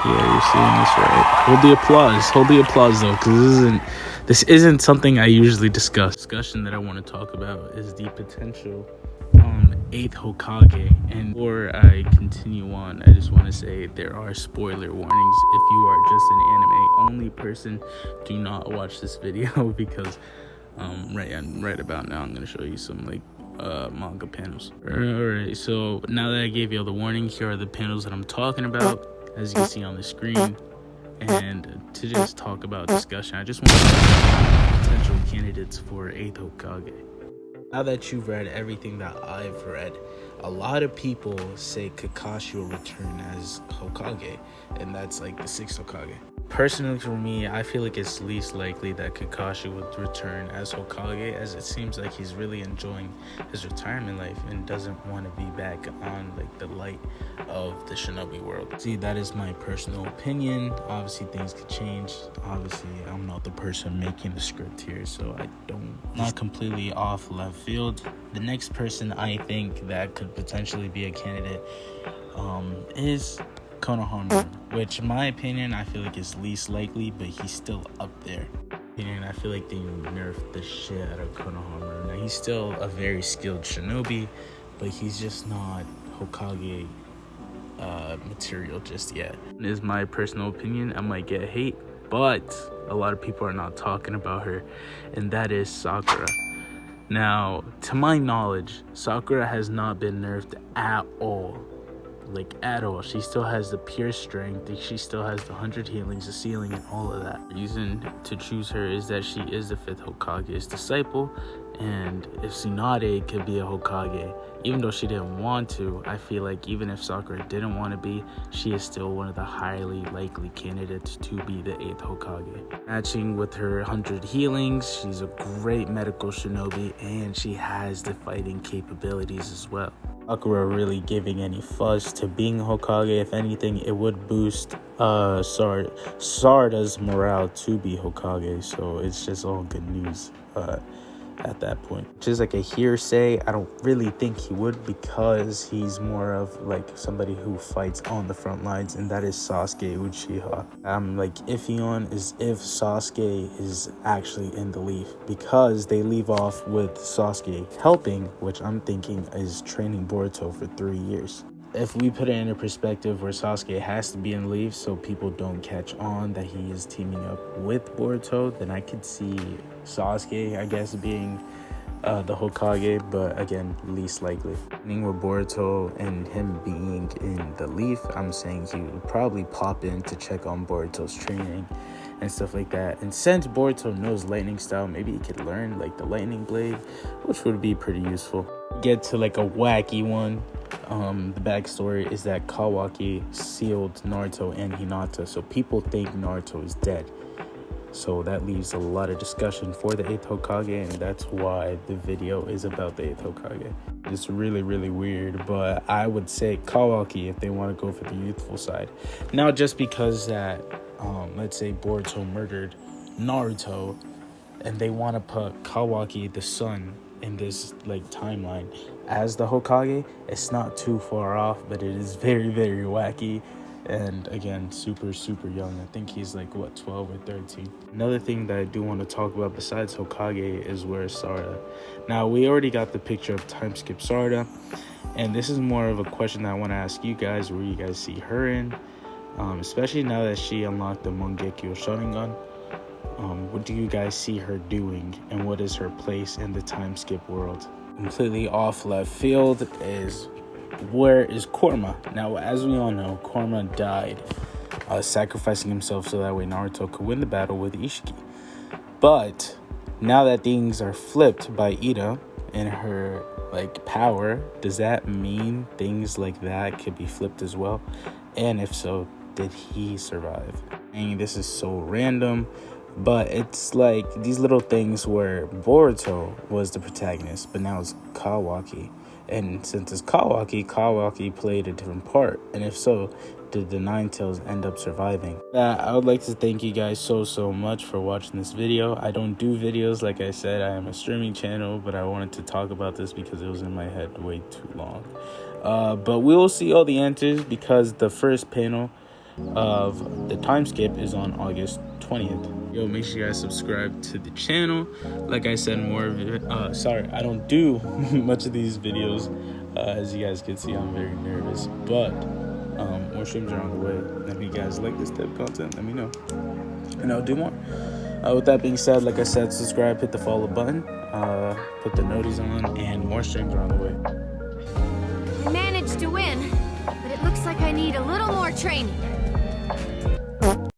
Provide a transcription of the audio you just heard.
Yeah, you're seeing this right. Hold the applause. Hold the applause though, because this isn't something I usually discuss. Discussion that I want to talk about is the potential eighth Hokage. And before I continue on, I just want to say there are spoiler warnings. If you are just an anime only person, do not watch this video because right about now I'm gonna show you some like manga panels. Alright, so now that I gave you all the warnings, here are the panels that I'm talking about, as you can see on the screen. And to just talk about discussion, I just want to talk about potential candidates for 8th Hokage. Now that you've read everything that I've read, a lot of people say Kakashi will return as Hokage, and that's like the 6th Hokage. Personally, for me, I feel like it's least likely that Kakashi would return as Hokage, as it seems like he's really enjoying his retirement life and doesn't want to be back on like the light of the shinobi world. See, that is my personal opinion. Obviously, things could change. Obviously, I'm not the person making the script here, so not completely off left field. The next person I think that could potentially be a candidate is Konohamaru, which in my opinion I feel like is least likely, but he's still up there. And I feel like they nerfed the shit out of Konohamaru. Now he's still a very skilled shinobi, but he's just not Hokage material just yet. It is my personal opinion. I might get hate, but a lot of people are not talking about her, and that is Sakura. Now, to my knowledge, Sakura has not been nerfed at all. Like at all. She still has the pure strength, she still has the 100 healings, the ceiling, and all of that. The reason to choose her is that she is the 5th Hokage's disciple, and if Tsunade could be a Hokage, even though she didn't want to, I feel like even if Sakura didn't want to be, she is still one of the highly likely candidates to be the 8th Hokage. Matching with her 100 healings, she's a great medical shinobi, and she has the fighting capabilities as well. Sakura really giving any fuss to being Hokage. If anything, it would boost Sarada's morale to be Hokage, so it's just all good news at that point. Just like a hearsay, I don't really think he would, because he's more of like somebody who fights on the front lines, and that is Sasuke Uchiha. I'm like iffy on is if Sasuke is actually in the leaf, because they leave off with Sasuke helping, which I'm thinking is training Boruto for 3 years. If we put it into perspective where Sasuke has to be in the leaf so people don't catch on that he is teaming up with Boruto, then I could see Sasuke, I guess, being the Hokage, but again, least likely. With Boruto and him being in the leaf, I'm saying he would probably pop in to check on Boruto's training and stuff like that. And since Boruto knows lightning style, maybe he could learn like the lightning blade, which would be pretty useful. Get to like a wacky one. The backstory is that Kawaki sealed Naruto and Hinata, so people think Naruto is dead. So that leaves a lot of discussion for the 8th Hokage, and that's why the video is about the 8th Hokage. It's really, really weird, but I would say Kawaki if they want to go for the youthful side. Now, just because that, let's say Boruto murdered Naruto, and they want to put Kawaki, the son, in this like timeline as the Hokage, it's not too far off, but it is very, very wacky. And again, super young. I think he's like 12 or 13. Another thing that I do want to talk about besides Hokage is where's Sarada. Now, we already got the picture of time skip Sarada, and this is more of a question that I want to ask you guys, where you guys see her in, especially now that she unlocked the Mangekyo Sharingan. What do you guys see her doing, and what is her place in the time skip world? Completely off left field is, where is Kurama? Now, as we all know, Kurama died sacrificing himself so that way Naruto could win the battle with Ishiki. But now that things are flipped by Ida and her like power, does that mean things like that could be flipped as well? And if so, did he survive? And this is so random, but it's like these little things where Boruto was the protagonist, but now it's Kawaki. And since it's Kawaki played a different part. And if so, did the Nine Tails end up surviving? I would like to thank you guys so much for watching this video. I don't do videos, like I said, I am a streaming channel, but I wanted to talk about this because it was in my head way too long. But we will see all the answers, because the first panel of the time skip is on August 20th. Yo, make sure you guys subscribe to the channel. Like I said, more of it. Sorry, I don't do much of these videos. As you guys can see, I'm very nervous. But more streams are on the way. And if you guys like this type of content, let me know, and I'll do more. With that being said, like I said, subscribe, hit the follow button, put the noties on, and more streams are on the way. I managed to win, but it looks like I need a little more training.